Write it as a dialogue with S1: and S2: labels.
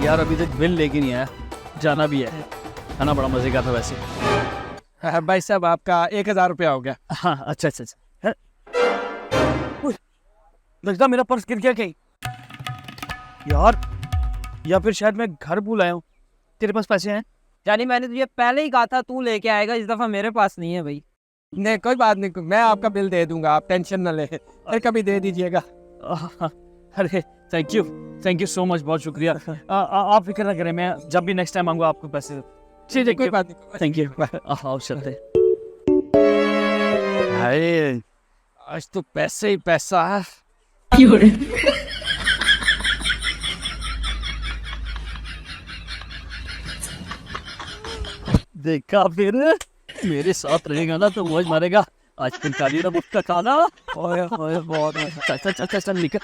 S1: यार अभी तक बिल लेके नहीं आया, जाना भी है। खाना बड़ा मजे का था वैसे।
S2: भाई साहब आपका 1000 रुपया हो गया।
S1: हाँ अच्छा अच्छा अच्छा। है? उय, लगता मेरा पर्स गिर गया कहीं यार, या फिर शायद मैं घर भूल आया हूँ। तेरे पास पैसे हैं?
S3: यानी मैंने तुझे पहले ही कहा था तू लेके आएगा, इस दफा मेरे पास नहीं है भाई।
S2: नहीं कोई बात नहीं, मैं आपका बिल दे दूंगा, आप टेंशन न ले, फिर कभी दे दीजिएगा।
S1: अरे थैंक यू सो मच, बहुत शुक्रिया। आप फिक्र ना करें, मैं जब भी नेक्स्ट टाइम आऊँगा आपको पैसे। ठीक है
S2: कोई बात नहीं।
S1: Thank you. आओ चलते।
S2: भाई आज तो पैसे ही पैसा है।
S1: देखा फिर, मेरे साथ रहेगा ना तो मौज मारेगा। आज फिर काली मुफ्त का खाना। ओए ओए बहुत चल चल चल चल निकल।